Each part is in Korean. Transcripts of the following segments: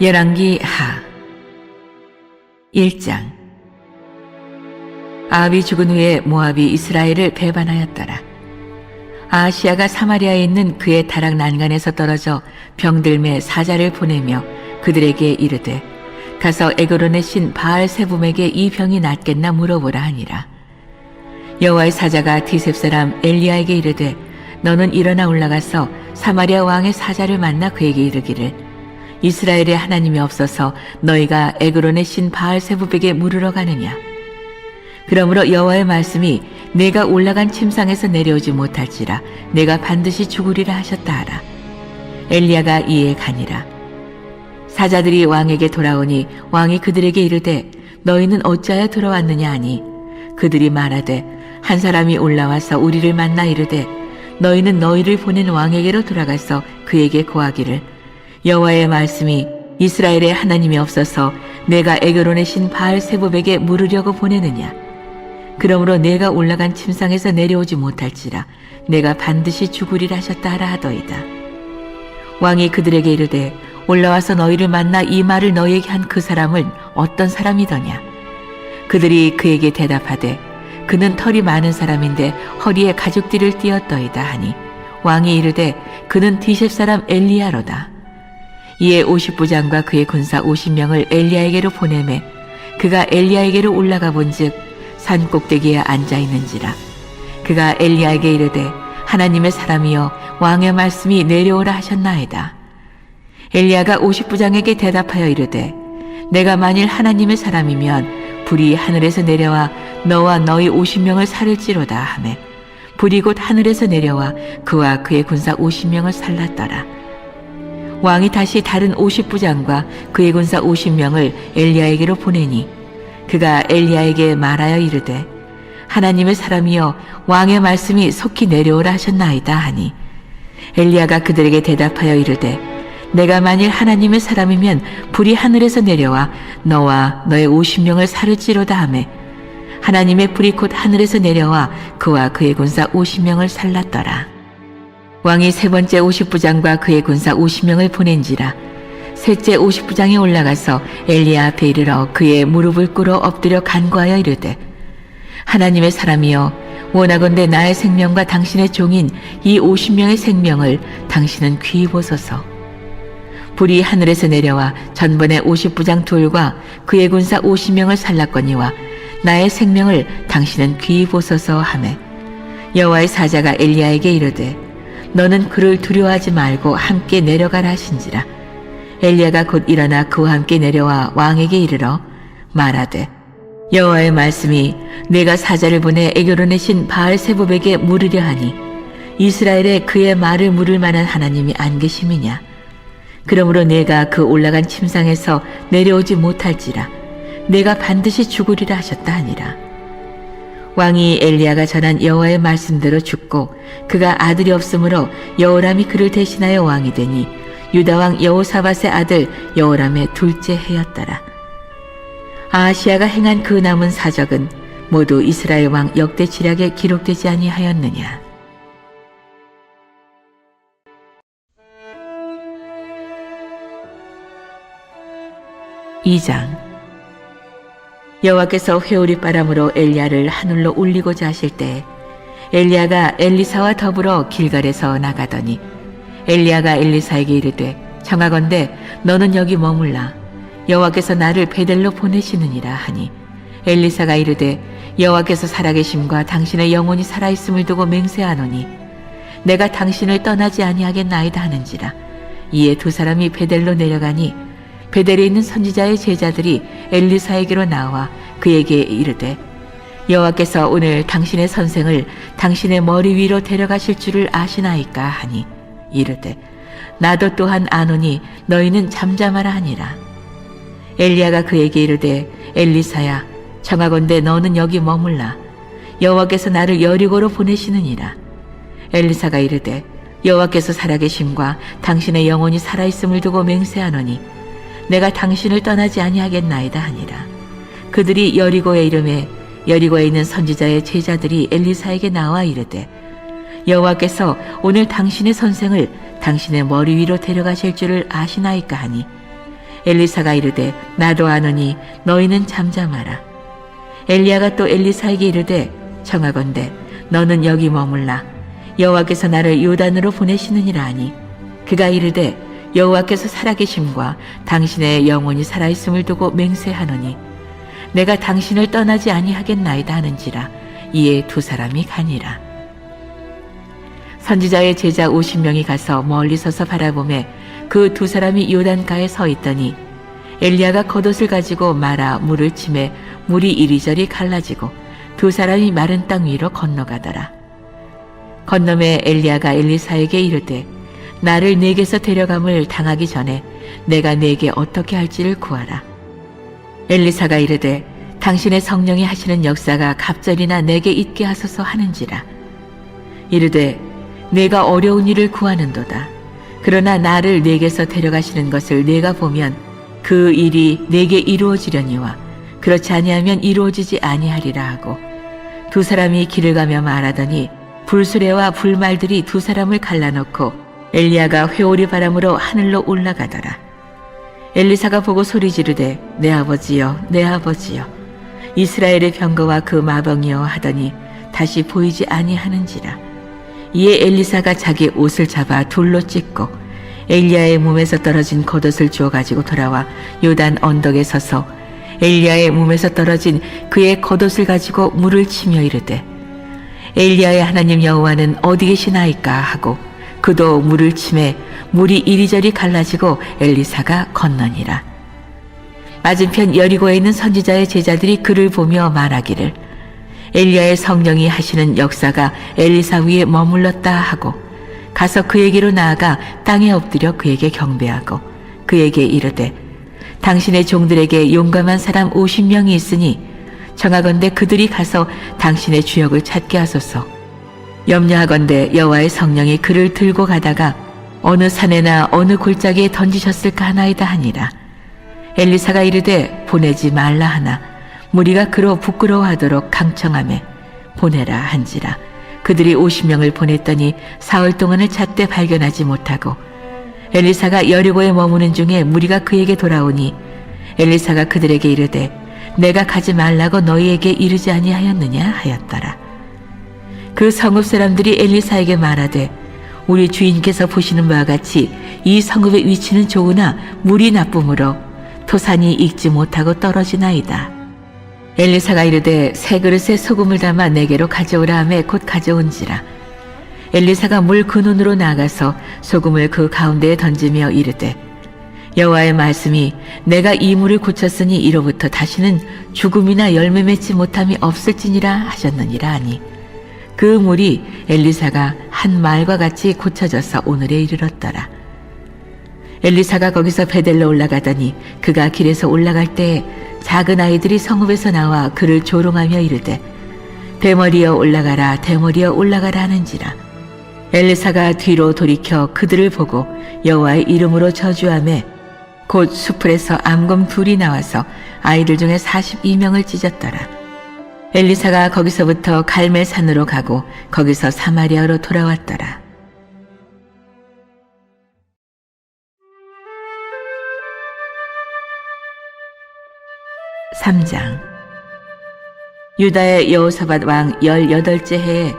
열왕기 하 1장. 아합이 죽은 후에 모압이 이스라엘을 배반하였더라. 아하시아가 사마리아에 있는 그의 다락 난간에서 떨어져 병들매 사자를 보내며 그들에게 이르되 가서 에그론의 신 바알세붐에게 이 병이 낫겠나 물어보라 하니라. 여호와의 사자가 디셉 사람 엘리야에게 이르되 너는 일어나 올라가서 사마리아 왕의 사자를 만나 그에게 이르기를 이스라엘의 하나님이 없어서 너희가 에그론의 신 바알세붐에게 물으러 가느냐. 그러므로 여호와의 말씀이 내가 올라간 침상에서 내려오지 못할지라 내가 반드시 죽으리라 하셨다 하라. 엘리야가 이에 가니라. 사자들이 왕에게 돌아오니 왕이 그들에게 이르되 너희는 어찌하여 돌아왔느냐 하니 그들이 말하되 한 사람이 올라와서 우리를 만나 이르되 너희는 너희를 보낸 왕에게로 돌아가서 그에게 고하기를 여호와의 말씀이 이스라엘의 하나님이 없어서 내가 에그론의 신 바알세붐에게 물으려고 보내느냐. 그러므로 내가 올라간 침상에서 내려오지 못할지라 내가 반드시 죽으리라 하셨다 하라 하더이다. 왕이 그들에게 이르되 올라와서 너희를 만나 이 말을 너희에게 한 그 사람은 어떤 사람이더냐. 그들이 그에게 대답하되 그는 털이 많은 사람인데 허리에 가죽띠를 띠었더이다 하니 왕이 이르되 그는 디셉 사람 엘리야로다. 이에 50부장과 그의 군사 50명을 엘리야에게로 보내매 그가 엘리야에게로 올라가 본즉 산 꼭대기에 앉아 있는지라. 그가 엘리야에게 이르되 하나님의 사람이여 왕의 말씀이 내려오라 하셨나이다. 엘리야가 50부장에게 대답하여 이르되 내가 만일 하나님의 사람이면 불이 하늘에서 내려와 너와 너희 50명을 살을지로다 하매 불이 곧 하늘에서 내려와 그와 그의 군사 50명을 살랐더라. 왕이 다시 다른 50부장과 그의 군사 50명을 엘리야에게로 보내니 그가 엘리야에게 말하여 이르되 하나님의 사람이여 왕의 말씀이 속히 내려오라 하셨나이다 하니 엘리야가 그들에게 대답하여 이르되 내가 만일 하나님의 사람이면 불이 하늘에서 내려와 너와 너의 50명을 살을지로다 하매 하나님의 불이 곧 하늘에서 내려와 그와 그의 군사 50명을 살랐더라. 왕이 세 번째 50부장과 그의 군사 50명을 보낸지라. 셋째 50부장이 올라가서 엘리야 앞에 이르러 그의 무릎을 꿇어 엎드려 간구하여 이르되 하나님의 사람이여 원하건대 나의 생명과 당신의 종인 이 50명의 생명을 당신은 귀히 보소서. 불이 하늘에서 내려와 전번에 50부장 둘과 그의 군사 50명을 살랐거니와 나의 생명을 당신은 귀히 보소서 하매 여호와의 사자가 엘리야에게 이르되 너는 그를 두려워하지 말고 함께 내려가라 하신지라. 엘리야가 곧 일어나 그와 함께 내려와 왕에게 이르러 말하되 여호와의 말씀이 내가 사자를 보내 에그론의 신 바알세붐에게 물으려 하니 이스라엘에 그의 말을 물을 만한 하나님이 안 계심이냐. 그러므로 내가 그 올라간 침상에서 내려오지 못할지라 내가 반드시 죽으리라 하셨다 하니라. 왕이 엘리야가 전한 여호와의 말씀대로 죽고 그가 아들이 없으므로 여호람이 그를 대신하여 왕이 되니 유다왕 여호사밧의 아들 여호람의 둘째 해였더라. 아하시아가 행한 그 남은 사적은 모두 이스라엘 왕 역대지략에 기록되지 아니하였느냐. 이장. 여호와께서 회오리 바람으로 엘리야를 하늘로 올리고자 하실 때 엘리야가 엘리사와 더불어 길갈에서 나가더니 엘리야가 엘리사에게 이르되 청하건대 너는 여기 머물라. 여호와께서 나를 베델로 보내시느니라 하니 엘리사가 이르되 여호와께서 살아계심과 당신의 영혼이 살아있음을 두고 맹세하노니 내가 당신을 떠나지 아니하겠나이다 하는지라. 이에 두 사람이 베델로 내려가니 베델에 있는 선지자의 제자들이 엘리사에게로 나와 그에게 이르되 여호와께서 오늘 당신의 선생을 당신의 머리 위로 데려가실 줄을 아시나이까 하니 이르되 나도 또한 아노니 너희는 잠잠하라 하니라. 엘리야가 그에게 이르되 엘리사야 청하건대 너는 여기 머물라. 여호와께서 나를 여리고로 보내시느니라. 엘리사가 이르되 여호와께서 살아계심과 당신의 영혼이 살아있음을 두고 맹세하노니 내가 당신을 떠나지 아니하겠나이다 하니라. 그들이 여리고에 이르매 여리고에 있는 선지자의 제자들이 엘리사에게 나와 이르되 여호와께서 오늘 당신의 선생을 당신의 머리 위로 데려가실 줄을 아시나이까 하니 엘리사가 이르되 나도 아노니 너희는 잠잠하라. 엘리야가 또 엘리사에게 이르되 청하건대 너는 여기 머물라. 여호와께서 나를 요단으로 보내시느니라 하니 그가 이르되 여호와께서 살아계심과 당신의 영혼이 살아있음을 두고 맹세하노니 내가 당신을 떠나지 아니하겠나이다 하는지라. 이에 두 사람이 가니라. 선지자의 제자 50명이 가서 멀리 서서 바라보매 그 두 사람이 요단가에 서 있더니 엘리야가 겉옷을 가지고 말아 물을 치매 물이 이리저리 갈라지고 두 사람이 마른 땅 위로 건너가더라. 건너매 엘리야가 엘리사에게 이르되 나를 네게서 데려감을 당하기 전에 내가 네게 어떻게 할지를 구하라. 엘리사가 이르되 당신의 성령이 하시는 역사가 갑절이나 내게 있게 하소서 하는지라. 이르되 내가 어려운 일을 구하는도다. 그러나 나를 네게서 데려가시는 것을 내가 보면 그 일이 내게 이루어지려니와 그렇지 아니하면 이루어지지 아니하리라 하고 두 사람이 길을 가며 말하더니 불수레와 불말들이 두 사람을 갈라놓고 엘리야가 회오리 바람으로 하늘로 올라가더라. 엘리사가 보고 소리 지르되 내 아버지여 내 아버지여 이스라엘의 병거와 그 마병이여 하더니 다시 보이지 아니하는지라. 이에 엘리사가 자기 옷을 잡아 돌로 찢고 엘리야의 몸에서 떨어진 겉옷을 주워 가지고 돌아와 요단 언덕에 서서 엘리야의 몸에서 떨어진 그의 겉옷을 가지고 물을 치며 이르되 엘리야의 하나님 여호와는 어디 계시나이까 하고 그도 물을 치매 물이 이리저리 갈라지고 엘리사가 건너니라. 맞은편 여리고에 있는 선지자의 제자들이 그를 보며 말하기를 엘리야의 성령이 하시는 역사가 엘리사 위에 머물렀다 하고 가서 그에게로 나아가 땅에 엎드려 그에게 경배하고 그에게 이르되 당신의 종들에게 용감한 사람 50명이 있으니 청하건대 그들이 가서 당신의 주역을 찾게 하소서. 염려하건대 여호와의 성령이 그를 들고 가다가 어느 산에나 어느 골짜기에 던지셨을까 하나이다 하니라. 엘리사가 이르되 보내지 말라 하나 무리가 그로 부끄러워하도록 강청하매 보내라 한지라. 그들이 50명을 보냈더니 사흘 동안을 찾되 발견하지 못하고 엘리사가 여리고에 머무는 중에 무리가 그에게 돌아오니 엘리사가 그들에게 이르되 내가 가지 말라고 너희에게 이르지 아니하였느냐 하였더라. 그 성읍 사람들이 엘리사에게 말하되 우리 주인께서 보시는 바와 같이 이 성읍의 위치는 좋으나 물이 나쁨으로 토산이 익지 못하고 떨어지나이다. 엘리사가 이르되 새 그릇에 소금을 담아 내게로 가져오라 하매 곧 가져온지라. 엘리사가 물 근원으로 나가서 소금을 그 가운데에 던지며 이르되 여호와의 말씀이 내가 이 물을 고쳤으니 이로부터 다시는 죽음이나 열매 맺지 못함이 없을지니라 하셨느니라 하니 그 물이 엘리사가 한 말과 같이 고쳐져서 오늘에 이르렀더라. 엘리사가 거기서 베델로 올라가더니 그가 길에서 올라갈 때에 작은 아이들이 성읍에서 나와 그를 조롱하며 이르되 대머리여 올라가라 대머리여 올라가라 하는지라. 엘리사가 뒤로 돌이켜 그들을 보고 여호와의 이름으로 저주하매 곧 수풀에서 암검 둘이 나와서 아이들 중에 42명을 찢었더라. 엘리사가 거기서부터 갈멜산으로 가고 거기서 사마리아로 돌아왔더라. 3장. 유다의 여호사밧 왕 18째 해에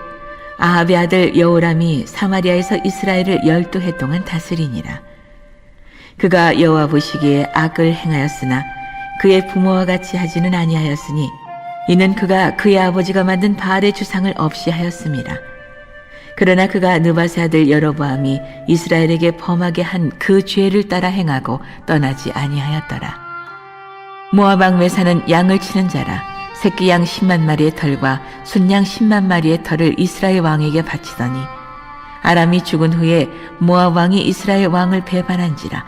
아합의 아들 여호람이 사마리아에서 이스라엘을 12해 동안 다스리니라. 그가 여호와 보시기에 악을 행하였으나 그의 부모와 같이 하지는 아니하였으니 이는 그가 그의 아버지가 만든 바알의 주상을 없이 하였음이라. 그러나 그가 느바세 아들 여로보암이 이스라엘에게 범하게 한 그 죄를 따라 행하고 떠나지 아니하였더라. 모압 왕 메사는 양을 치는 자라. 새끼 양 10만 마리의 털과 순양 10만 마리의 털을 이스라엘 왕에게 바치더니 아람이 죽은 후에 모압 왕이 이스라엘 왕을 배반한지라.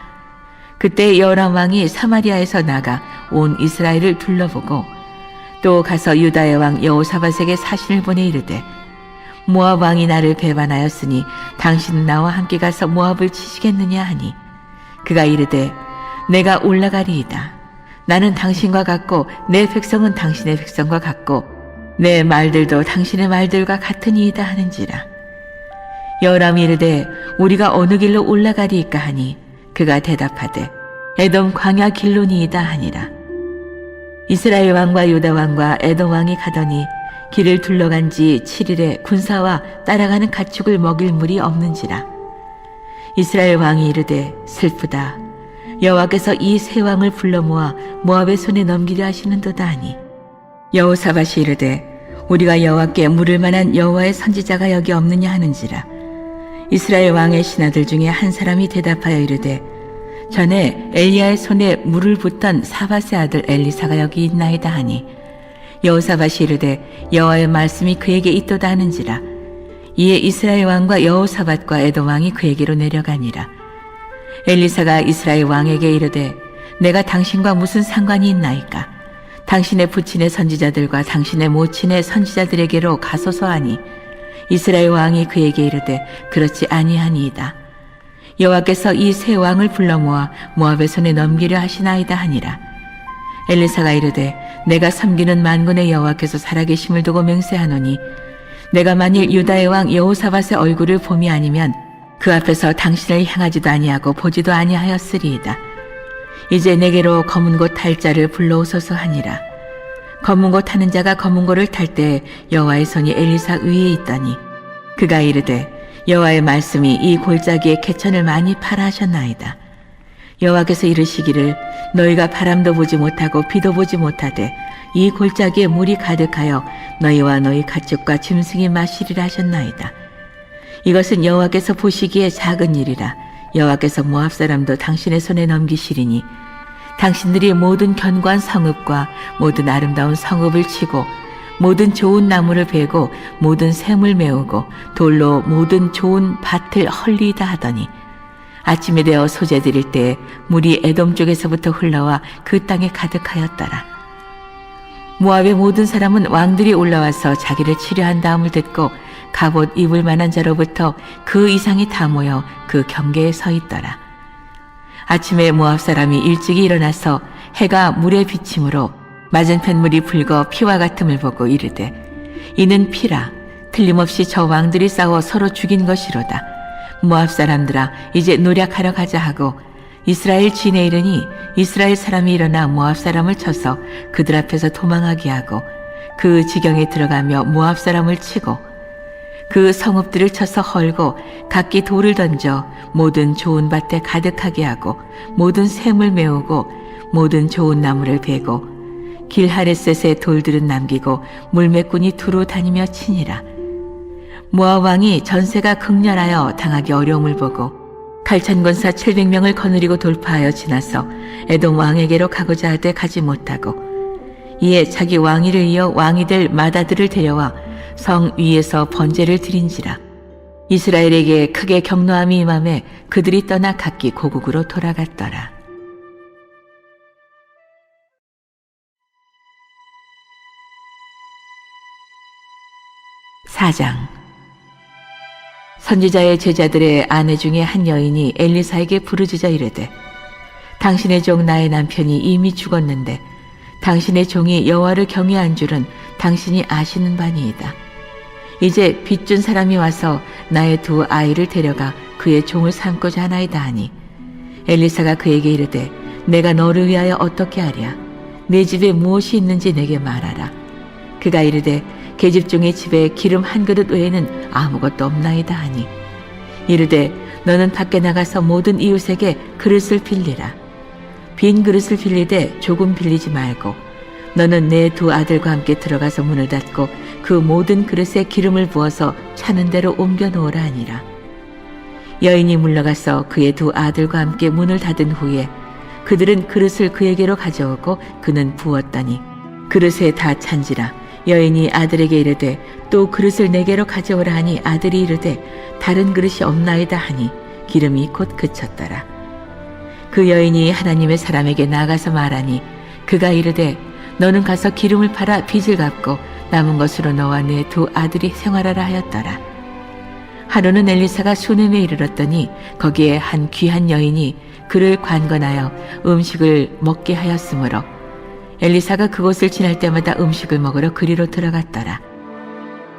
그때 여호람 왕이 사마리아에서 나가 온 이스라엘을 둘러보고 또 가서 유다의 왕 여호사밧에게 사신을 보내 이르되 모압 왕이 나를 배반하였으니 당신은 나와 함께 가서 모압을 치시겠느냐 하니 그가 이르되 내가 올라가리이다. 나는 당신과 같고 내 백성은 당신의 백성과 같고 내 말들도 당신의 말들과 같으니이다 하는지라. 여호람이 이르되 우리가 어느 길로 올라가리이까 하니 그가 대답하되 에돔 광야 길로니이다 하니라. 이스라엘 왕과 유다 왕과 에돔 왕이 가더니 길을 둘러간 지 7일에 군사와 따라가는 가축을 먹일 물이 없는지라. 이스라엘 왕이 이르되 슬프다. 여호와께서 이 세 왕을 불러 모아 모압의 손에 넘기려 하시는도다 하니 여호사밧이 이르되 우리가 여호와께 물을 만한 여호와의 선지자가 여기 없느냐 하는지라. 이스라엘 왕의 신하들 중에 한 사람이 대답하여 이르되 전에 엘리야의 손에 물을 붓던 사밧의 아들 엘리사가 여기 있나이다 하니 여호사밧이 이르되 여호와의 말씀이 그에게 있도다 하는지라. 이에 이스라엘 왕과 여호사밧과 에돔 왕이 그에게로 내려가니라. 엘리사가 이스라엘 왕에게 이르되 내가 당신과 무슨 상관이 있나이까? 당신의 부친의 선지자들과 당신의 모친의 선지자들에게로 가소서 하니 이스라엘 왕이 그에게 이르되 그렇지 아니하니이다. 여호와께서 이 세 왕을 불러 모아 모압의 손에 넘기려 하시나이다 하니라. 엘리사가 이르되 내가 섬기는 만군의 여호와께서 살아계심을 두고 맹세하노니 내가 만일 유다의 왕 여호사밧의 얼굴을 봄이 아니면 그 앞에서 당신을 향하지도 아니하고 보지도 아니하였으리이다. 이제 내게로 검은 고 탈 자를 불러오소서 하니라. 검은 고 타는 자가 검은 고를 탈 때 여호와의 손이 엘리사 위에 있더니 그가 이르되 여호와의 말씀이 이 골짜기에 개천을 많이 파라 하셨나이다. 여호와께서 이르시기를 너희가 바람도 보지 못하고 비도 보지 못하되 이 골짜기에 물이 가득하여 너희와 너희 가축과 짐승이 마시리라 하셨나이다. 이것은 여호와께서 보시기에 작은 일이라. 여호와께서 모압 사람도 당신의 손에 넘기시리니 당신들이 모든 견고한 성읍과 모든 아름다운 성읍을 치고 모든 좋은 나무를 베고 모든 샘을 메우고 돌로 모든 좋은 밭을 헐리다 하더니 아침에 되어 소재 드릴 때 물이 에돔 쪽에서부터 흘러와 그 땅에 가득하였더라. 모압의 모든 사람은 왕들이 올라와서 자기를 치료한 다음을 듣고 갑옷 입을 만한 자로부터 그 이상이 다 모여 그 경계에 서 있더라. 아침에 모압 사람이 일찍이 일어나서 해가 물에 비침으로 맞은편 물이 붉어 피와 같음을 보고 이르되 이는 피라. 틀림없이 저 왕들이 싸워 서로 죽인 것이로다. 모압 사람들아 이제 노략하러 가자 하고 이스라엘 진에 이르니 이스라엘 사람이 일어나 모압 사람을 쳐서 그들 앞에서 도망하게 하고 그 지경에 들어가며 모압 사람을 치고 그 성읍들을 쳐서 헐고 각기 돌을 던져 모든 좋은 밭에 가득하게 하고 모든 샘을 메우고 모든 좋은 나무를 베고 길하레셋의 돌들은 남기고 물매꾼이 두루 다니며 치니라. 모압 왕이 전세가 극렬하여 당하기 어려움을 보고 칼찬군사 700명을 거느리고 돌파하여 지나서 에돔 왕에게로 가고자 하되 가지 못하고 이에 자기 왕위를 이어 왕이 될 마다들을 데려와 성 위에서 번제를 드린지라. 이스라엘에게 크게 경노함이 임함에 그들이 떠나 각기 고국으로 돌아갔더라. 4장. 선지자의 제자들의 아내 중에 한 여인이 엘리사에게 부르짖어 이르되 당신의 종 나의 남편이 이미 죽었는데 당신의 종이 여호와를 경외한 줄은 당신이 아시는 바니이다. 이제 빚준 사람이 와서 나의 두 아이를 데려가 그의 종을 삼고자 하나이다 하니 엘리사가 그에게 이르되 내가 너를 위하여 어떻게 하랴? 내 집에 무엇이 있는지 내게 말하라. 그가 이르되 계집종의 집에 기름 한 그릇 외에는 아무것도 없나이다 하니 이르되 너는 밖에 나가서 모든 이웃에게 그릇을 빌리라. 빈 그릇을 빌리되 조금 빌리지 말고 너는 내 두 아들과 함께 들어가서 문을 닫고 그 모든 그릇에 기름을 부어서 차는 대로 옮겨 놓으라 하니라. 여인이 물러가서 그의 두 아들과 함께 문을 닫은 후에 그들은 그릇을 그에게로 가져오고 그는 부었더니 그릇에 다 찬지라. 여인이 아들에게 이르되 또 그릇을 내게로 가져오라 하니 아들이 이르되 다른 그릇이 없나이다 하니 기름이 곧 그쳤더라. 그 여인이 하나님의 사람에게 나가서 말하니 그가 이르되 너는 가서 기름을 팔아 빚을 갚고 남은 것으로 너와 내 두 아들이 생활하라 하였더라. 하루는 엘리사가 수넴에 이르렀더니 거기에 한 귀한 여인이 그를 관건하여 음식을 먹게 하였으므로 엘리사가 그곳을 지날 때마다 음식을 먹으러 그리로 들어갔더라.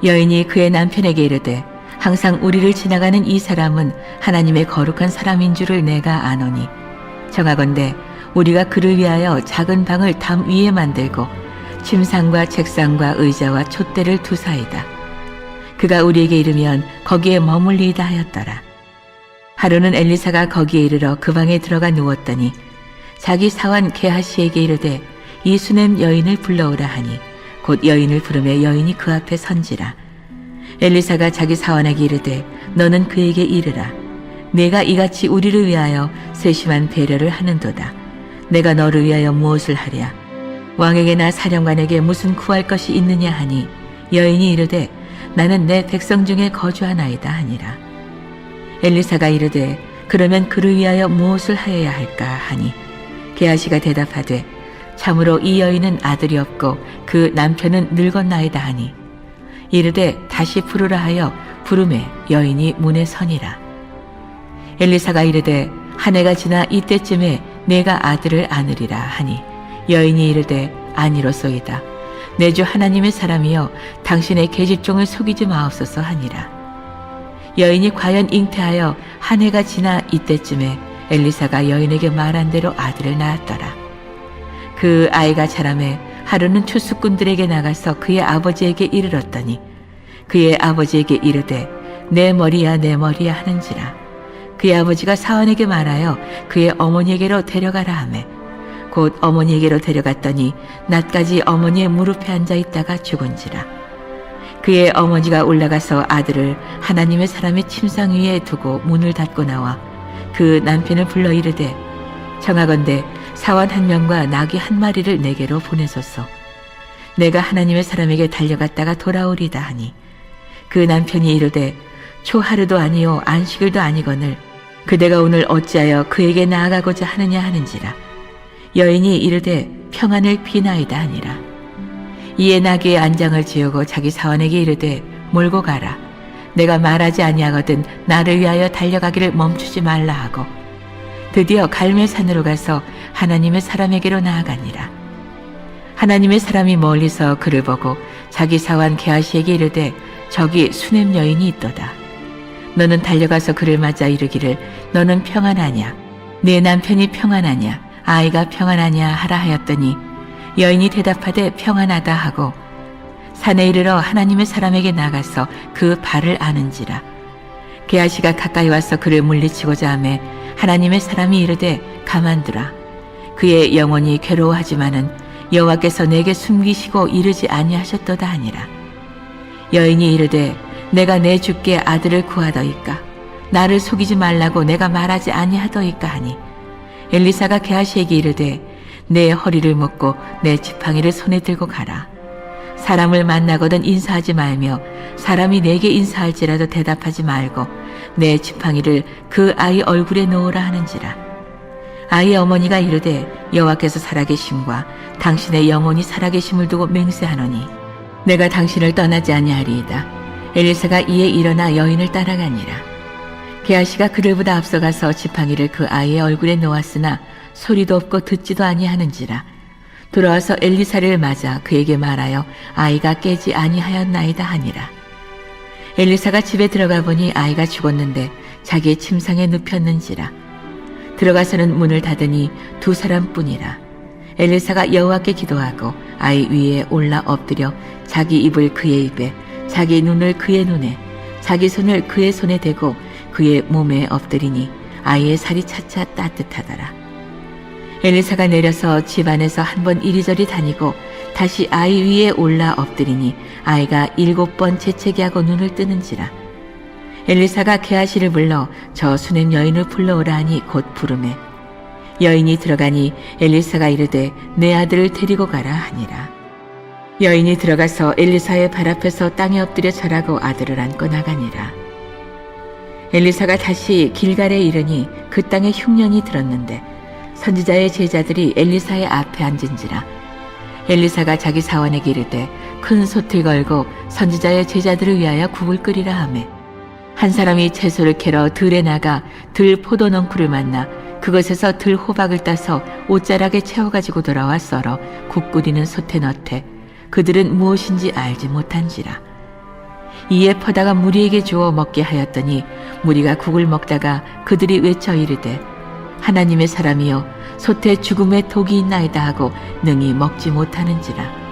여인이 그의 남편에게 이르되 항상 우리를 지나가는 이 사람은 하나님의 거룩한 사람인 줄을 내가 아노니 청하건대 우리가 그를 위하여 작은 방을 담 위에 만들고 침상과 책상과 의자와 촛대를 두사이다. 그가 우리에게 이르면 거기에 머물리이다 하였더라. 하루는 엘리사가 거기에 이르러 그 방에 들어가 누웠더니 자기 사환 게하시에게 이르되 이 수넴 여인을 불러오라 하니 곧 여인을 부르매 여인이 그 앞에 선지라. 엘리사가 자기 사환에게 이르되 너는 그에게 이르라. 내가 이같이 우리를 위하여 세심한 배려를 하는도다. 내가 너를 위하여 무엇을 하랴? 왕에게나 사령관에게 무슨 구할 것이 있느냐 하니 여인이 이르되 나는 내 백성 중에 거주하나이다 하니라. 엘리사가 이르되 그러면 그를 위하여 무엇을 하여야 할까 하니 게하시가 대답하되 참으로 이 여인은 아들이 없고 그 남편은 늙었나이다 하니 이르되 다시 부르라 하여 부르매 여인이 문에 서니라. 엘리사가 이르되 한 해가 지나 이때쯤에 내가 아들을 안으리라 하니 여인이 이르되 아니로소이다. 내 주 하나님의 사람이여 당신의 계집종을 속이지 마옵소서 하니라. 여인이 과연 잉태하여 한 해가 지나 이때쯤에 엘리사가 여인에게 말한 대로 아들을 낳았더라. 그 아이가 자라매 하루는 추수꾼들에게 나가서 그의 아버지에게 이르렀더니 그의 아버지에게 이르되 내 머리야 내 머리야 하는지라. 그의 아버지가 사환에게 말하여 그의 어머니에게로 데려가라 하매 곧 어머니에게로 데려갔더니 낮까지 어머니의 무릎에 앉아 있다가 죽은지라. 그의 어머니가 올라가서 아들을 하나님의 사람의 침상 위에 두고 문을 닫고 나와 그 남편을 불러 이르되 청하건대 사환 한 명과 나귀 한 마리를 내게로 보내소서. 내가 하나님의 사람에게 달려갔다가 돌아오리다 하니 그 남편이 이르되 초하루도 아니요 안식일도 아니거늘 그대가 오늘 어찌하여 그에게 나아가고자 하느냐 하는지라. 여인이 이르되 평안을 비나이다 하니라. 이에 나귀의 안장을 지우고 자기 사환에게 이르되 몰고 가라. 내가 말하지 아니하거든 나를 위하여 달려가기를 멈추지 말라 하고 드디어 갈멜산으로 가서 하나님의 사람에게로 나아가니라. 하나님의 사람이 멀리서 그를 보고 자기 사환 게하시에게 이르되 저기 수넴 여인이 있도다. 너는 달려가서 그를 맞아 이르기를 너는 평안하냐? 내 남편이 평안하냐? 아이가 평안하냐 하라 하였더니 여인이 대답하되 평안하다 하고 산에 이르러 하나님의 사람에게 나가서 그 발을 아는지라. 게하시가 가까이 와서 그를 물리치고자 하매 하나님의 사람이 이르되 가만두라. 그의 영혼이 괴로워하지만은 여호와께서 내게 숨기시고 이르지 아니하셨도다 하니라. 여인이 이르되 내가 내 주께 아들을 구하더이까 나를 속이지 말라고 내가 말하지 아니하더이까 하니 엘리사가 게하시에게 이르되 내 허리를 묶고 내 지팡이를 손에 들고 가라. 사람을 만나거든 인사하지 말며 사람이 내게 인사할지라도 대답하지 말고 내 지팡이를 그 아이 얼굴에 놓으라 하는지라. 아이의 어머니가 이르되 여호와께서 살아계심과 당신의 영혼이 살아계심을 두고 맹세하노니 내가 당신을 떠나지 아니하리이다. 엘리사가 이에 일어나 여인을 따라가니라. 게하시가 그들보다 앞서가서 지팡이를 그 아이의 얼굴에 놓았으나 소리도 없고 듣지도 아니하는지라. 돌아와서 엘리사를 맞아 그에게 말하여 아이가 깨지 아니하였나이다 하니라. 엘리사가 집에 들어가 보니 아이가 죽었는데 자기의 침상에 눕혔는지라. 들어가서는 문을 닫으니 두 사람뿐이라. 엘리사가 여호와께 기도하고 아이 위에 올라 엎드려 자기 입을 그의 입에 자기 눈을 그의 눈에 자기 손을 그의 손에 대고 그의 몸에 엎드리니 아이의 살이 차차 따뜻하더라. 엘리사가 내려서 집 안에서 한 번 이리저리 다니고 다시 아이 위에 올라 엎드리니 아이가 7번 재채기하고 눈을 뜨는지라. 엘리사가 게하시를 불러 저 수넴 여인을 불러오라 하니 곧 부르매 여인이 들어가니 엘리사가 이르되 내 아들을 데리고 가라 하니라. 여인이 들어가서 엘리사의 발 앞에서 땅에 엎드려 절하고 아들을 안고 나가니라. 엘리사가 다시 길갈에 이르니 그 땅에 흉년이 들었는데 선지자의 제자들이 엘리사의 앞에 앉은지라. 엘리사가 자기 사원에게 이르되 큰 솥을 걸고 선지자의 제자들을 위하여 국을 끓이라 하매 한 사람이 채소를 캐러 들에 나가 들 포도넝쿨을 만나 그것에서 들 호박을 따서 옷자락에 채워가지고 돌아와 썰어 국 끓이는 솥에 넣되 그들은 무엇인지 알지 못한지라. 이에 퍼다가 무리에게 주어 먹게 하였더니 무리가 국을 먹다가 그들이 외쳐 이르되 하나님의 사람이여 솥에 죽음의 독이 있나이다 하고 능히 먹지 못하는지라.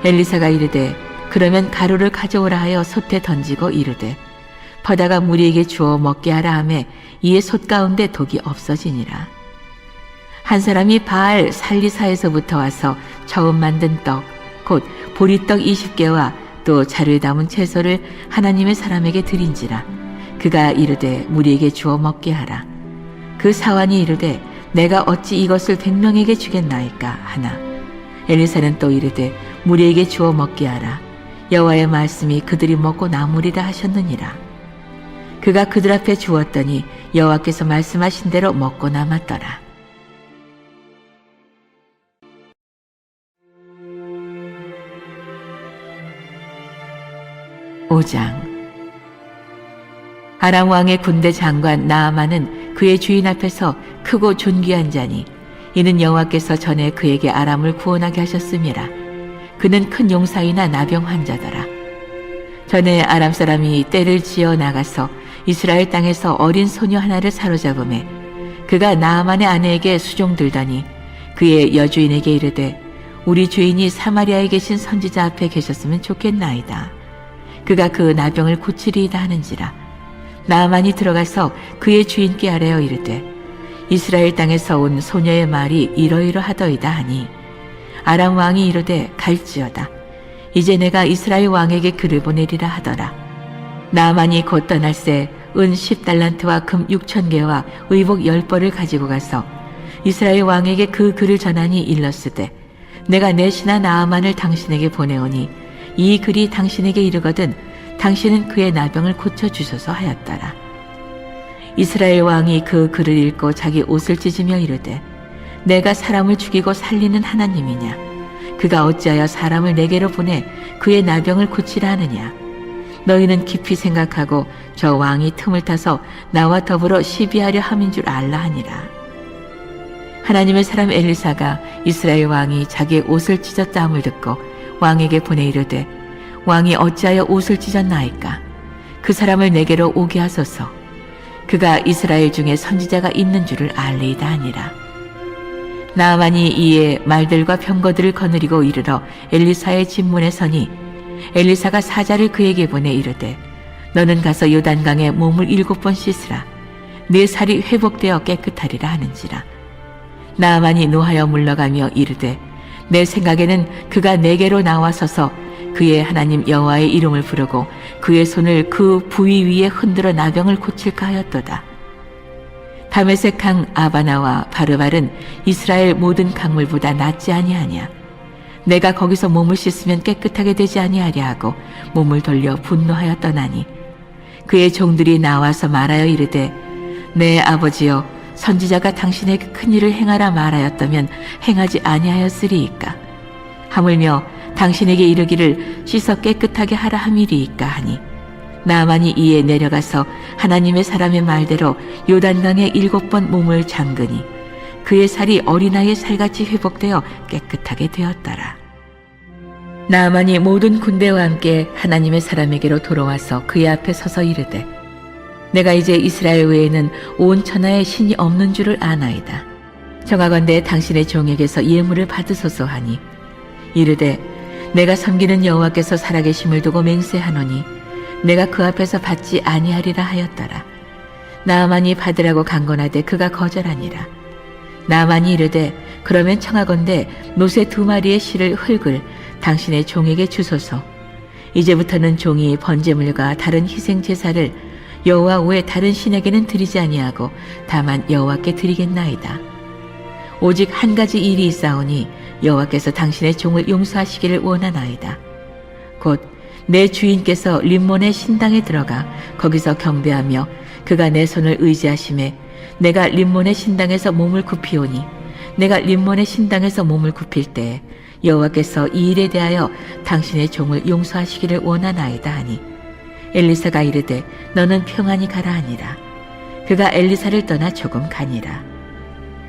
엘리사가 이르되 그러면 가루를 가져오라 하여 솥에 던지고 이르되 퍼다가 무리에게 주어 먹게 하라 하매 이에 솥 가운데 독이 없어지니라. 한 사람이 바알 살리사에서부터 와서 처음 만든 떡 곧 보리떡 20개와 또 자루에 담은 채소를 하나님의 사람에게 드린지라. 그가 이르되 무리에게 주어 먹게 하라. 그 사환이 이르되 내가 어찌 이것을 100명에게 주겠나이까 하나. 엘리사는 또 이르되 무리에게 주어 먹게 하라. 여호와의 말씀이 그들이 먹고 남으리라 하셨느니라. 그가 그들 앞에 주었더니 여호와께서 말씀하신 대로 먹고 남았더라. 5장. 아람 왕의 군대 장관 나아만은 그의 주인 앞에서 크고 존귀한 자니 이는 여호와께서 전에 그에게 아람을 구원하게 하셨음이라. 그는 큰 용사이나 나병 환자더라. 전에 아람 사람이 떼를 지어 나가서 이스라엘 땅에서 어린 소녀 하나를 사로잡음에 그가 나아만의 아내에게 수종들더니 그의 여주인에게 이르되 우리 주인이 사마리아에 계신 선지자 앞에 계셨으면 좋겠나이다. 그가 그 나병을 고치리이다 하는지라. 나아만이 들어가서 그의 주인께 아뢰어 이르되 이스라엘 땅에서 온 소녀의 말이 이러이러하더이다 하니 아람 왕이 이르되 갈지어다. 이제 내가 이스라엘 왕에게 글을 보내리라 하더라. 나아만이 곧 떠날새 은 10달란트와 금 6,000개와 의복 10벌을 가지고 가서 이스라엘 왕에게 그 글을 전하니 일렀으되 내가 내 신하 나아만을 당신에게 보내오니 이 글이 당신에게 이르거든 당신은 그의 나병을 고쳐주소서 하였더라. 이스라엘 왕이 그 글을 읽고 자기 옷을 찢으며 이르되 내가 사람을 죽이고 살리는 하나님이냐? 그가 어찌하여 사람을 내게로 보내 그의 나병을 고치라 하느냐? 너희는 깊이 생각하고 저 왕이 틈을 타서 나와 더불어 시비하려 함인 줄 알라 하니라. 하나님의 사람 엘리사가 이스라엘 왕이 자기의 옷을 찢었다 함을 듣고 왕에게 보내 이르되 왕이 어찌하여 옷을 찢었나이까? 그 사람을 내게로 오게 하소서. 그가 이스라엘 중에 선지자가 있는 줄을 알리이다 하니라. 나아만이 이에 말들과 병거들을 거느리고 이르러 엘리사의 집문에 서니 엘리사가 사자를 그에게 보내 이르되 너는 가서 요단강에 몸을 7번 씻으라. 네 살이 회복되어 깨끗하리라 하는지라. 나아만이 노하여 물러가며 이르되 내 생각에는 그가 내게로 나와서서 그의 하나님 여호와의 이름을 부르고 그의 손을 그 부위 위에 흔들어 나병을 고칠까 하였도다. 다메섹 강 아바나와 바르발은 이스라엘 모든 강물보다 낫지 아니하냐. 내가 거기서 몸을 씻으면 깨끗하게 되지 아니하랴 하고 몸을 돌려 분노하여 떠나니 그의 종들이 나와서 말하여 이르되 내 아버지여 선지자가 당신에게 큰일을 행하라 말하였다면 행하지 아니하였으리이까. 하물며 당신에게 이르기를 씻어 깨끗하게 하라 함이리이까 하니 나아만이 이에 내려가서 하나님의 사람의 말대로 요단강에 7번 몸을 잠그니 그의 살이 어린아이의 살같이 회복되어 깨끗하게 되었더라. 나아만이 모든 군대와 함께 하나님의 사람에게로 돌아와서 그의 앞에 서서 이르되 내가 이제 이스라엘 외에는 온 천하에 신이 없는 줄을 아나이다. 정하건대 당신의 종에게서 예물을 받으소서 하니 이르되 내가 섬기는 여호와께서 살아계심을 두고 맹세하노니 내가 그 앞에서 받지 아니하리라 하였더라. 나아만이 받으라고 강건하되 그가 거절하니라. 나아만이 이르되 그러면 청하건대 노새 2마리의 실을 흙을 당신의 종에게 주소서. 이제부터는 종이 번제물과 다른 희생제사를 여호와 외 다른 신에게는 드리지 아니하고 다만 여호와께 드리겠나이다. 오직 한 가지 일이 있사오니 여호와께서 당신의 종을 용서하시기를 원하나이다. 곧 내 주인께서 림몬의 신당에 들어가 거기서 경배하며 그가 내 손을 의지하심에 내가 림몬의 신당에서 몸을 굽히오니 내가 림몬의 신당에서 몸을 굽힐 때에 여호와께서 이 일에 대하여 당신의 종을 용서하시기를 원하나이다 하니 엘리사가 이르되 너는 평안히 가라 하니라. 그가 엘리사를 떠나 조금 가니라.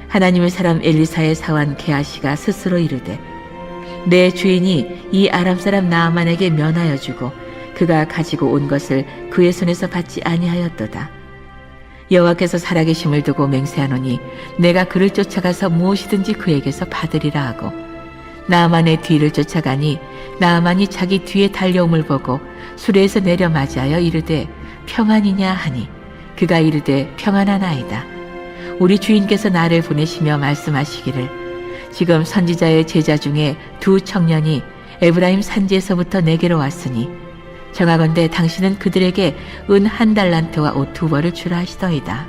하나님의 사람 엘리사의 사환 게하시가 스스로 이르되 내 주인이 이 아람 사람 나아만에게 면하여 주고 그가 가지고 온 것을 그의 손에서 받지 아니하였도다. 여호와께서 살아계심을 두고 맹세하노니 내가 그를 쫓아가서 무엇이든지 그에게서 받으리라 하고 나아만의 뒤를 쫓아가니 나아만이 자기 뒤에 달려옴을 보고 수레에서 내려 맞이하여 이르되 평안이냐 하니 그가 이르되 평안하나이다. 우리 주인께서 나를 보내시며 말씀하시기를 지금 선지자의 제자 중에 두 청년이 에브라임 산지에서부터 내게로 왔으니 정하건대 당신은 그들에게 은 1달란트와 옷 2벌을 주라 하시더이다.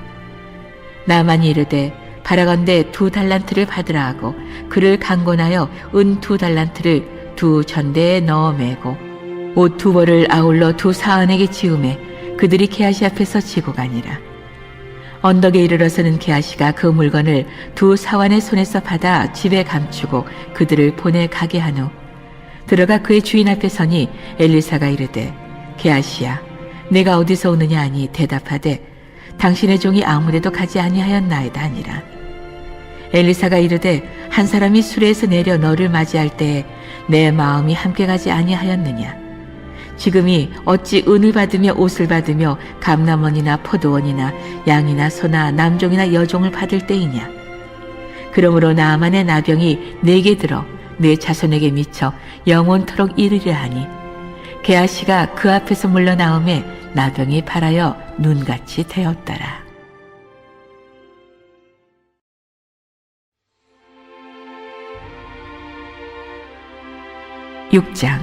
나만이 이르되 바라건대 2달란트를 받으라 하고 그를 강권하여 은 2달란트를 2 전대에 넣어 매고 옷 2벌을 아울러 2 사환에게 지우매 그들이 게하시 앞에서 지고 가니라. 언덕에 이르러서는 게하시가 그 물건을 2 사환의 손에서 받아 집에 감추고 그들을 보내 가게 한 후 들어가 그의 주인 앞에 서니 엘리사가 이르되 게하시야 내가 어디서 오느냐 하니 대답하되 당신의 종이 아무데도 가지 아니하였나이다 하니라. 엘리사가 이르되 한 사람이 수레에서 내려 너를 맞이할 때에 내 마음이 함께 가지 아니하였느냐. 지금이 어찌 은을 받으며 옷을 받으며 감람원이나 포도원이나 양이나 소나 남종이나 여종을 받을 때이냐. 그러므로 나아만의 나병이 내게 들어 내 자손에게 미쳐 영원토록 이르려 하니 게하시가 그 앞에서 물러나오매 나병이 발하여 눈같이 되었더라. 6장.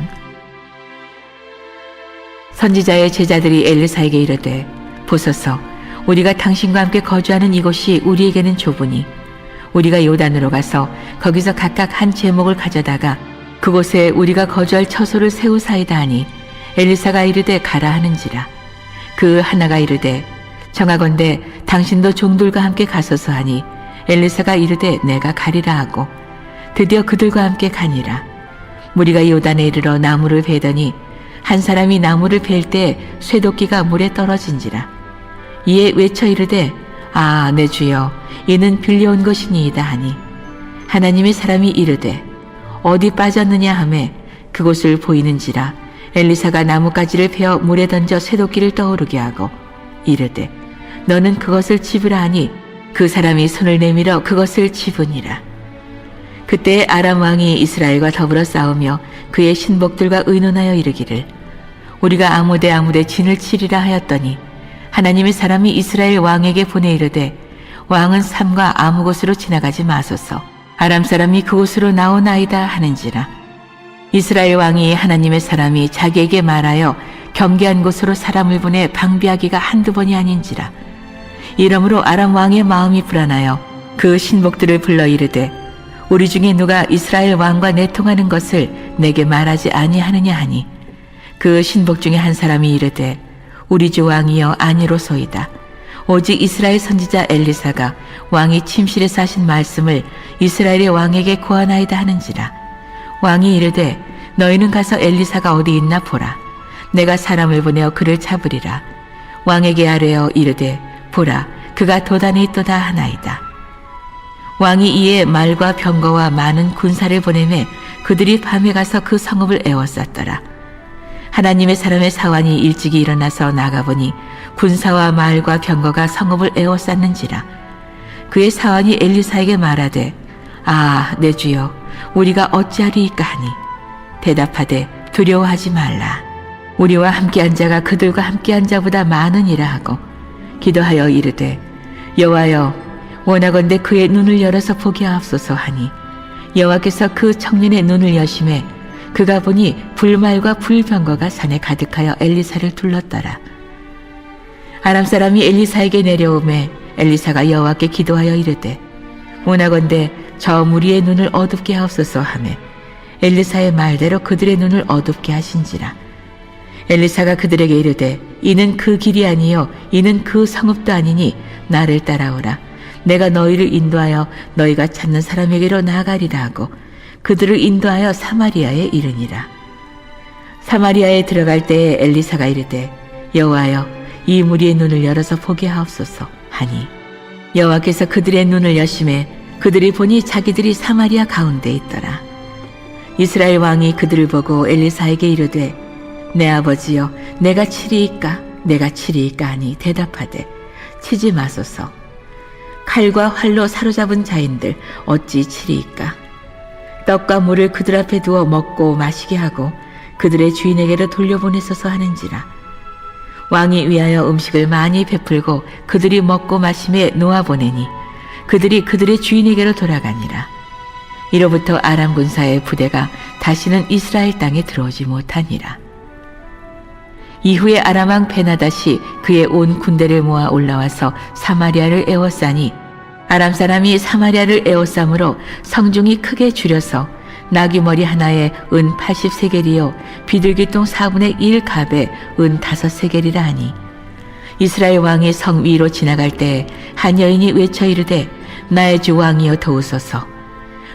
선지자의 제자들이 엘리사에게 이르되 보소서 우리가 당신과 함께 거주하는 이곳이 우리에게는 좁으니 우리가 요단으로 가서 거기서 각각 한 제목을 가져다가 그곳에 우리가 거주할 처소를 세우사이다 하니 엘리사가 이르되 가라 하는지라. 그 하나가 이르되 정하건대 당신도 종들과 함께 가소서 하니 엘리사가 이르되 내가 가리라 하고 드디어 그들과 함께 가니라. 무리가 요단에 이르러 나무를 베더니 한 사람이 나무를 벨 때 쇠도끼가 물에 떨어진지라. 이에 외쳐 이르되 아 내 주여 이는 빌려온 것이니이다 하니 하나님의 사람이 이르되 어디 빠졌느냐 하매 그곳을 보이는지라. 엘리사가 나뭇가지를 베어 물에 던져 쇠도끼를 떠오르게 하고 이르되 너는 그것을 집으라 하니 그 사람이 손을 내밀어 그것을 집으니라. 그때 아람 왕이 이스라엘과 더불어 싸우며 그의 신복들과 의논하여 이르기를 우리가 아무데 진을 치리라 하였더니 하나님의 사람이 이스라엘 왕에게 보내 이르되 왕은 삼과 아무 곳으로 지나가지 마소서 아람 사람이 그곳으로 나오나이다 하는지라. 이스라엘 왕이 하나님의 사람이 자기에게 말하여 경계한 곳으로 사람을 보내 방비하기가 한두 번이 아닌지라. 이러므로 아람 왕의 마음이 불안하여 그 신복들을 불러 이르되 우리 중에 누가 이스라엘 왕과 내통하는 것을 내게 말하지 아니하느냐 하니 그 신복 중에 한 사람이 이르되 우리 주 왕이여 아니로소이다. 오직 이스라엘 선지자 엘리사가 왕이 침실에서 하신 말씀을 이스라엘의 왕에게 고하나이다 하는지라. 왕이 이르되 너희는 가서 엘리사가 어디 있나 보라. 내가 사람을 보내어 그를 잡으리라. 왕에게 아뢰어 이르되 보라 그가 도단에 있도다 하나이다. 왕이 이에 말과 병거와 많은 군사를 보내매 그들이 밤에 가서 그 성읍을 에워쌌더라. 하나님의 사람의 사환이 일찍이 일어나서 나가보니 군사와 말과 병거가 성읍을 에워쌌는지라. 그의 사환이 엘리사에게 말하되 아 내 주여 우리가 어찌하리이까 하니 대답하되 두려워하지 말라. 우리와 함께한 자가 그들과 함께한 자보다 많으니라 하고 기도하여 이르되 여호와여 원하건대 그의 눈을 열어서 보게 하옵소서 하니 여호와께서 그 청년의 눈을 여심해 그가 보니 불말과 불병거가 산에 가득하여 엘리사를 둘렀더라. 아람 사람이 엘리사에게 내려오매 엘리사가 여호와께 기도하여 이르되 원하건대 저 무리의 눈을 어둡게 하옵소서 하매 엘리사의 말대로 그들의 눈을 어둡게 하신지라. 엘리사가 그들에게 이르되 이는 그 길이 아니요 이는 그 성읍도 아니니 나를 따라오라. 내가 너희를 인도하여 너희가 찾는 사람에게로 나아가리라 하고 그들을 인도하여 사마리아에 이르니라. 사마리아에 들어갈 때에 엘리사가 이르되 여호와여 이 무리의 눈을 열어서 보게 하옵소서 하니 여호와께서 그들의 눈을 여심해 그들이 보니 자기들이 사마리아 가운데 있더라. 이스라엘 왕이 그들을 보고 엘리사에게 이르되 내 아버지여 내가 치리이까 내가 치리이까 하니 대답하되 치지 마소서. 칼과 활로 사로잡은 자인들 어찌 치리이까. 떡과 물을 그들 앞에 두어 먹고 마시게 하고 그들의 주인에게로 돌려보내소서 하는지라. 왕이 위하여 음식을 많이 베풀고 그들이 먹고 마심에 놓아보내니 그들이 그들의 주인에게로 돌아가니라. 이로부터 아람 군사의 부대가 다시는 이스라엘 땅에 들어오지 못하니라. 이후에 아람 왕 베나닷이 그의 온 군대를 모아 올라와서 사마리아를 에워싸니 아람 사람이 사마리아를 에워싸므로 성중이 크게 줄여서 나귀머리 하나에 은 80세겔이요 비둘기똥 4분의 1 갑에 은 5세겔이라 하니 이스라엘 왕이 성 위로 지나갈 때 한 여인이 외쳐 이르되 나의 주 왕이여 도우소서.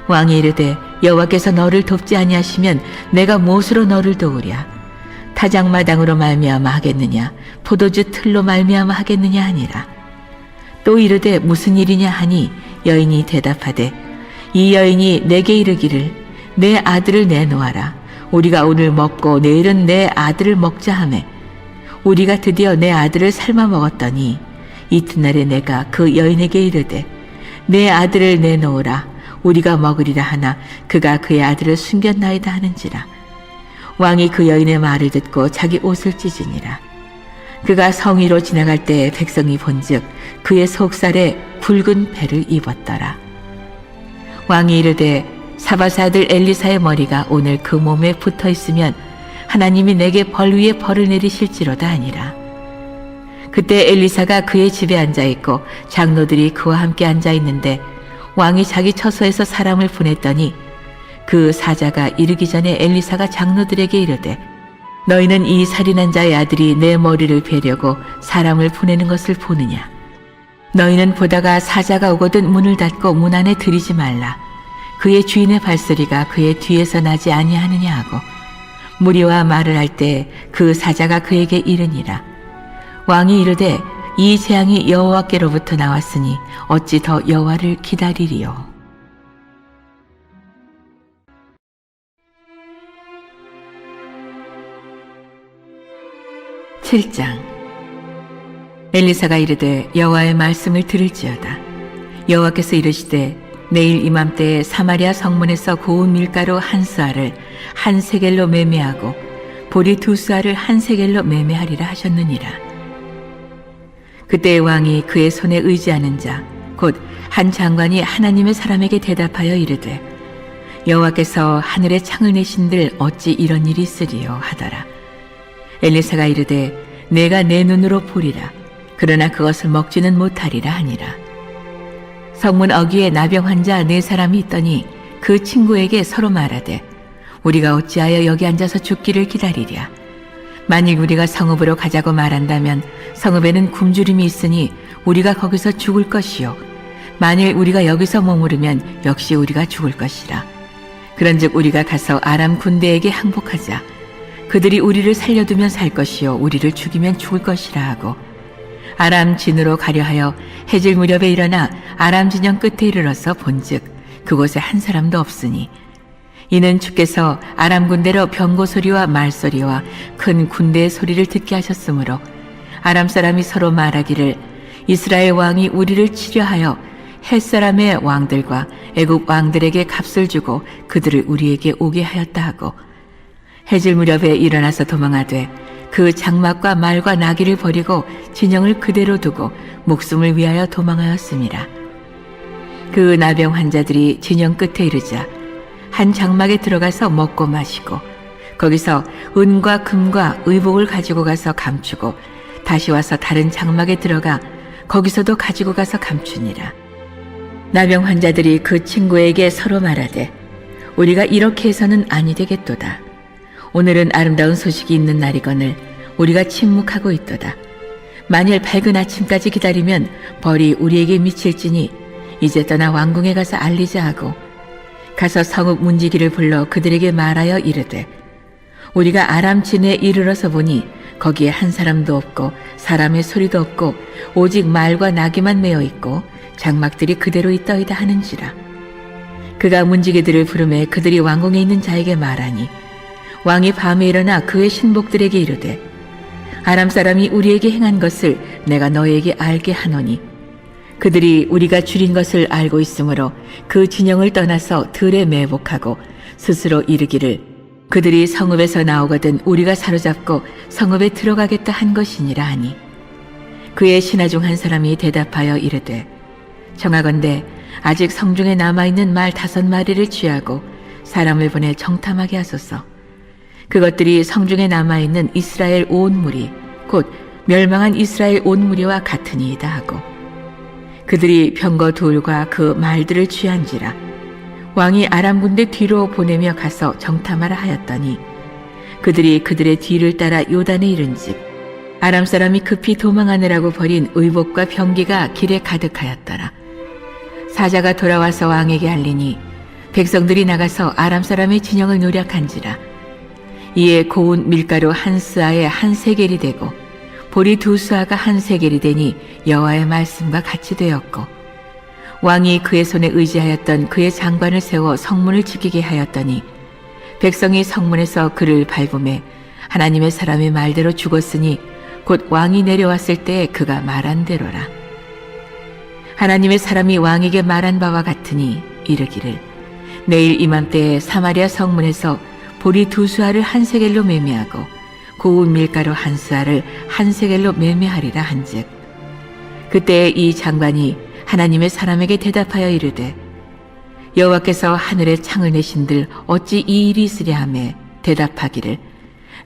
왕이 이르되 여호와께서 너를 돕지 아니하시면 내가 무엇으로 너를 도우랴. 타작마당으로 말미암아 하겠느냐 포도주 틀로 말미암아 하겠느냐 하니라. 또 이르되 무슨 일이냐 하니 여인이 대답하되 이 여인이 내게 이르기를 내 아들을 내놓아라. 우리가 오늘 먹고 내일은 내 아들을 먹자 하매 우리가 드디어 내 아들을 삶아 먹었더니 이튿날에 내가 그 여인에게 이르되 내 아들을 내놓으라. 우리가 먹으리라 하나 그가 그의 아들을 숨겼나이다 하는지라. 왕이 그 여인의 말을 듣고 자기 옷을 찢으니라. 그가 성 위로 지나갈 때 백성이 본즉 그의 속살에 굵은 배를 입었더라. 왕이 이르되 사밧 아들 엘리사의 머리가 오늘 그 몸에 붙어 있으면 하나님이 내게 벌 위에 벌을 내리실지로다 하니라. 그때 엘리사가 그의 집에 앉아 있고 장로들이 그와 함께 앉아 있는데 왕이 자기 처소에서 사람을 보냈더니 그 사자가 이르기 전에 엘리사가 장로들에게 이르되 너희는 이 살인한 자의 아들이 내 머리를 베려고 사람을 보내는 것을 보느냐. 너희는 보다가 사자가 오거든 문을 닫고 문 안에 들이지 말라. 그의 주인의 발소리가 그의 뒤에서 나지 아니하느냐 하고 무리와 말을 할 때 그 사자가 그에게 이르니라. 왕이 이르되 이 재앙이 여호와께로부터 나왔으니 어찌 더 여호와를 기다리리요. 7장. 엘리사가 이르되 여호와의 말씀을 들을지어다. 여호와께서 이르시되 내일 이맘때에 사마리아 성문에서 고운 밀가루 한 수알을 한 세겔로 매매하고 보리 2수알을 한 세겔로 매매하리라 하셨느니라. 그때 왕이 그의 손에 의지하는 자 곧 한 장관이 하나님의 사람에게 대답하여 이르되 여호와께서 하늘에 창을 내신들 어찌 이런 일이 있으리요 하더라. 엘리사가 이르되 내가 내 눈으로 보리라. 그러나 그것을 먹지는 못하리라 하니라. 성문 어귀에 나병 환자 4사람이 있더니 그 친구에게 서로 말하되 우리가 어찌하여 여기 앉아서 죽기를 기다리랴. 만일 우리가 성읍으로 가자고 말한다면 성읍에는 굶주림이 있으니 우리가 거기서 죽을 것이요 만일 우리가 여기서 머무르면 역시 우리가 죽을 것이라. 그런즉 우리가 가서 아람 군대에게 항복하자. 그들이 우리를 살려두면 살 것이요 우리를 죽이면 죽을 것이라 하고 아람 진으로 가려 하여 해질 무렵에 일어나 아람 진영 끝에 이르러서 본즉 그곳에 한 사람도 없으니 이는 주께서 아람 군대로 병고 소리와 말소리와 큰 군대의 소리를 듣게 하셨으므로 아람 사람이 서로 말하기를 이스라엘 왕이 우리를 치려하여 헷 사람의 왕들과 애국 왕들에게 값을 주고 그들을 우리에게 오게 하였다 하고 해질 무렵에 일어나서 도망하되 그 장막과 말과 나귀를 버리고 진영을 그대로 두고 목숨을 위하여 도망하였습니다. 그 나병 환자들이 진영 끝에 이르자 한 장막에 들어가서 먹고 마시고 거기서 은과 금과 의복을 가지고 가서 감추고 다시 와서 다른 장막에 들어가 거기서도 가지고 가서 감추니라. 나병 환자들이 그 친구에게 서로 말하되 우리가 이렇게 해서는 아니 되겠도다. 오늘은 아름다운 소식이 있는 날이거늘 우리가 침묵하고 있도다. 만일 밝은 아침까지 기다리면 벌이 우리에게 미칠지니 이제 떠나 왕궁에 가서 알리자 하고 가서 성읍 문지기를 불러 그들에게 말하여 이르되 우리가 아람 진에 이르러서 보니 거기에 한 사람도 없고 사람의 소리도 없고 오직 말과 나귀만 메어 있고 장막들이 그대로 있더이다 하는지라. 그가 문지기들을 부르매 그들이 왕궁에 있는 자에게 말하니 왕이 밤에 일어나 그의 신복들에게 이르되 아람 사람이 우리에게 행한 것을 내가 너에게 알게 하노니 그들이 우리가 줄인 것을 알고 있으므로 그 진영을 떠나서 들에 매복하고 스스로 이르기를 그들이 성읍에서 나오거든 우리가 사로잡고 성읍에 들어가겠다 한 것이니라 하니 그의 신하 중 한 사람이 대답하여 이르되 청하건대 아직 성중에 남아있는 말 5마리를 취하고 사람을 보내 정탐하게 하소서. 그것들이 성중에 남아있는 이스라엘 온 무리 곧 멸망한 이스라엘 온 무리와 같으니이다 하고 그들이 병거 둘과 그 말들을 취한지라 왕이 아람 군대 뒤로 보내며 가서 정탐하라 하였더니 그들이 그들의 뒤를 따라 요단에 이른즉 아람 사람이 급히 도망하느라고 버린 의복과 병기가 길에 가득하였더라. 사자가 돌아와서 왕에게 알리니 백성들이 나가서 아람 사람의 진영을 노략한지라. 이에 고운 밀가루 한 스아에 한 세겔이 되고 보리 2수아가 한 세겔이 되니 여호와의 말씀과 같이 되었고 왕이 그의 손에 의지하였던 그의 장관을 세워 성문을 지키게 하였더니 백성이 성문에서 그를 밟음에 하나님의 사람의 말대로 죽었으니 곧 왕이 내려왔을 때에 그가 말한 대로라. 하나님의 사람이 왕에게 말한 바와 같으니 이르기를 내일 이맘때에 사마리아 성문에서 보리 2수아를 한 세겔로 매매하고 고운 밀가루 한 스아를 한 세겔로 매매하리라 한즉 그때 이 장관이 하나님의 사람에게 대답하여 이르되 여호와께서 하늘에 창을 내신들 어찌 이 일이 있으랴 하매 대답하기를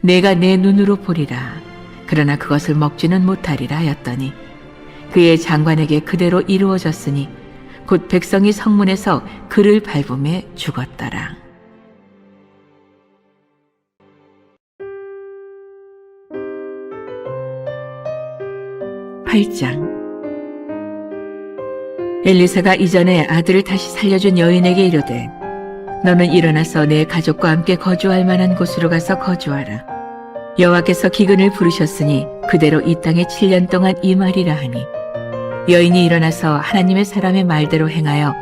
내가 내 눈으로 보리라 그러나 그것을 먹지는 못하리라 하였더니 그의 장관에게 그대로 이루어졌으니 곧 백성이 성문에서 그를 밟음에 죽었더라. 8장 엘리사가 이전에 아들을 다시 살려준 여인에게 이르되 너는 일어나서 내 가족과 함께 거주할 만한 곳으로 가서 거주하라. 여호와께서 기근을 부르셨으니 그대로 이 땅에 7년 동안 임하리라 하니 여인이 일어나서 하나님의 사람의 말대로 행하여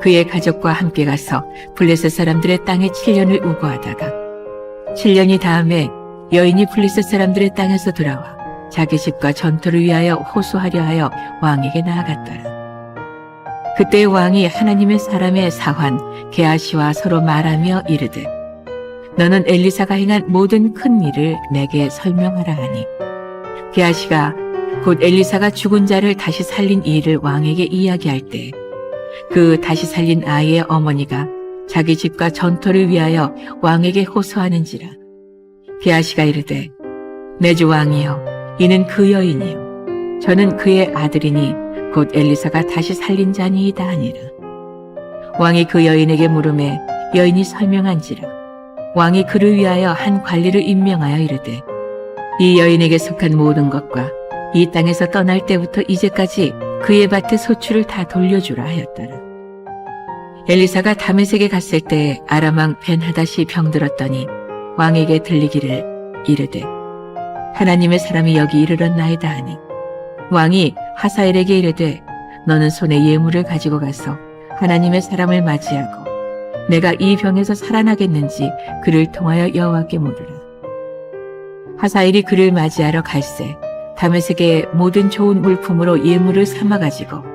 그의 가족과 함께 가서 블레셋 사람들의 땅에 7년을 우거하다가 7년이 다음에 여인이 블레셋 사람들의 땅에서 돌아와 자기 집과 전투를 위하여 호소하려 하여 왕에게 나아갔더라. 그때 왕이 하나님의 사람의 사환 게하시와 서로 말하며 이르되 너는 엘리사가 행한 모든 큰 일을 내게 설명하라 하니 게하시가 곧 엘리사가 죽은 자를 다시 살린 이 일을 왕에게 이야기할 때 그 다시 살린 아이의 어머니가 자기 집과 전토를 위하여 왕에게 호소하는지라. 게하시가 이르되 내 주 왕이여 이는 그 여인이요 저는 그의 아들이니 곧 엘리사가 다시 살린 자니이다 하니라. 왕이 그 여인에게 물으매 여인이 설명한지라. 왕이 그를 위하여 한 관리를 임명하여 이르되 이 여인에게 속한 모든 것과 이 땅에서 떠날 때부터 이제까지 그의 밭의 소출을 다 돌려주라 하였더라. 엘리사가 다메섹에 갔을 때 아람 왕 벤하닷이 병들었더니 왕에게 들리기를 이르되 하나님의 사람이 여기 이르렀나이다 하니 왕이 하사엘에게 이르되 너는 손에 예물을 가지고 가서 하나님의 사람을 맞이하고 내가 이 병에서 살아나겠는지 그를 통하여 여호와께 물으라. 하사엘이 그를 맞이하러 갈새 다메섹의 모든 좋은 물품으로 예물을 삼아가지고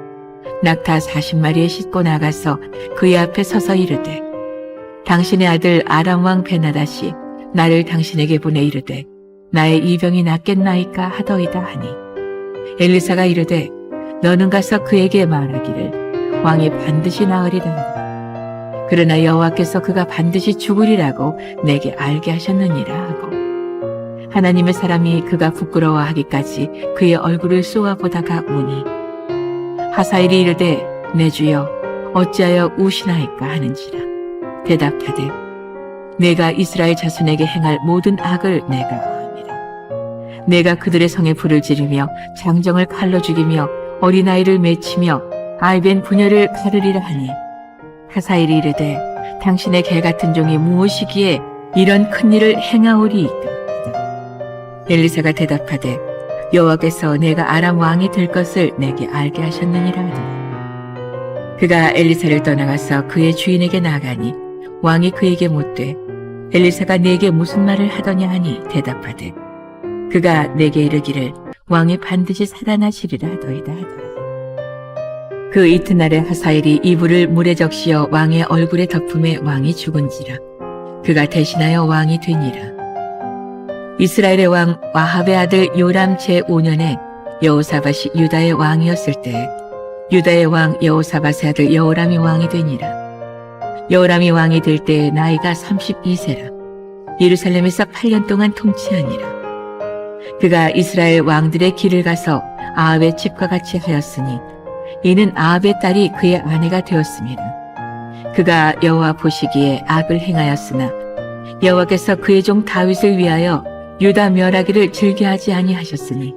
낙타 40마리에 싣고 나가서 그의 앞에 서서 이르되 당신의 아들 아람 왕 벤하닷이 나를 당신에게 보내 이르되 나의 이 병이 낫겠나이까 하더이다 하니 엘리사가 이르되 너는 가서 그에게 말하기를 왕이 반드시 나으리라 하라. 그러나 여호와께서 그가 반드시 죽으리라고 내게 알게 하셨느니라 하고 하나님의 사람이 그가 부끄러워하기까지 그의 얼굴을 쏘아보다가 우니 하사엘이 이르되 내 주여 어찌하여 우시나이까 하는지라. 대답하되 내가 이스라엘 자손에게 행할 모든 악을 내가 아함이라. 내가 그들의 성에 불을 지르며 장정을 칼로 죽이며 어린아이를 맺히며 아이벤 부녀를 가르리라 하니 하사엘이 이르되 당신의 개 같은 종이 무엇이기에 이런 큰 일을 행하오리이까. 엘리사가 대답하되 여호와께서 내가 아람 왕이 될 것을 내게 알게 하셨느니라 하더라. 그가 엘리사를 떠나가서 그의 주인에게 나아가니 왕이 그에게 묻되 엘리사가 내게 무슨 말을 하더냐 하니 대답하되 그가 내게 이르기를 왕이 반드시 살아나시리라 하더이다 하더라. 그 이튿날에 하사엘이 이불을 물에 적시어 왕의 얼굴에 덮음에 왕이 죽은지라. 그가 대신하여 왕이 되니라. 이스라엘의 왕 아합의 아들 요람 제5년에 여호사밧이 유다의 왕이었을 때 유다의 왕 여호사밧의 아들 여호람이 왕이 되니라. 여호람이 왕이 될 때 나이가 32세라. 예루살렘에서 8년 동안 통치하니라. 그가 이스라엘 왕들의 길을 가서 아합의 집과 같이 하였으니 이는 아합의 딸이 그의 아내가 되었습니다. 그가 여호와 보시기에 악을 행하였으나 여호와께서 그의 종 다윗을 위하여 유다 멸하기를 즐겨하지 아니하셨으니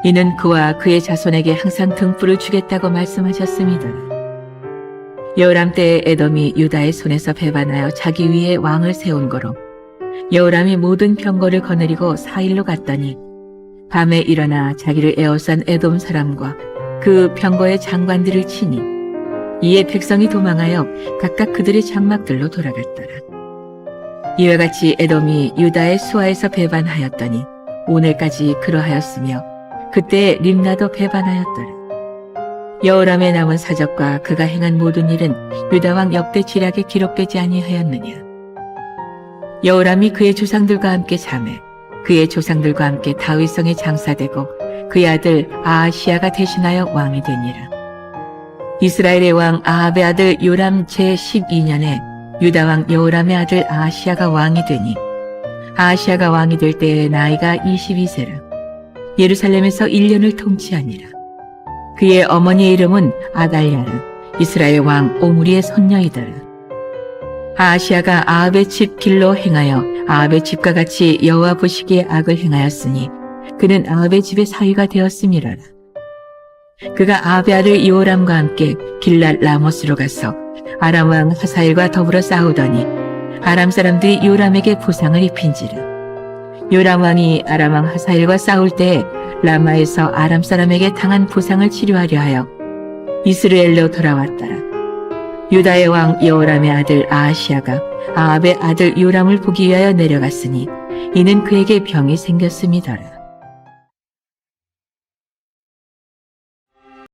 이는 그와 그의 자손에게 항상 등불을 주겠다고 말씀하셨습니다. 여호람 때에 에돔이 유다의 손에서 배반하여 자기 위에 왕을 세운 거로 여호람이 모든 병거를 거느리고 사일로 갔더니 밤에 일어나 자기를 에워싼 에돔 사람과 그 병거의 장관들을 치니 이에 백성이 도망하여 각각 그들의 장막들로 돌아갔더라. 이와 같이 에돔이 유다의 수하에서 배반하였더니 오늘까지 그러하였으며 그때 림나도 배반하였더라. 여호람의 남은 사적과 그가 행한 모든 일은 유다 왕 역대 지략에 기록되지 아니하였느냐. 여호람이 그의 조상들과 함께 자매 그의 조상들과 함께 다윗성에 장사되고 그의 아들 아하시야가 대신하여 왕이 되니라. 이스라엘의 왕 아합의 아들 요람 제12년에 유다 왕 여호람의 아들 아하시야가 왕이 되니 아하시야가 왕이 될 때에 나이가 22세라. 예루살렘에서 1년을 통치하니라. 그의 어머니의 이름은 아달랴라. 이스라엘 왕 오므리의 손녀이더라. 아하시야가 아합의 집 길로 행하여 아합의 집과 같이 여호와 보시기에 악을 행하였으니 그는 아합의 집의 사위가 되었음이라라. 그가 아합의 아들 요람과 함께 길랏 라모스로 가서 아람 왕 하사엘과 더불어 싸우더니 아람 사람들이 요람에게 부상을 입힌지라. 요람 왕이 아람 왕 하사엘과 싸울 때에 라마에서 아람 사람에게 당한 부상을 치료하려 하여 이스라엘로 돌아왔더라. 유다의 왕 여호람의 아들 아하시야가 아합의 아들 요람을 보기 위하여 내려갔으니 이는 그에게 병이 생겼음이더라.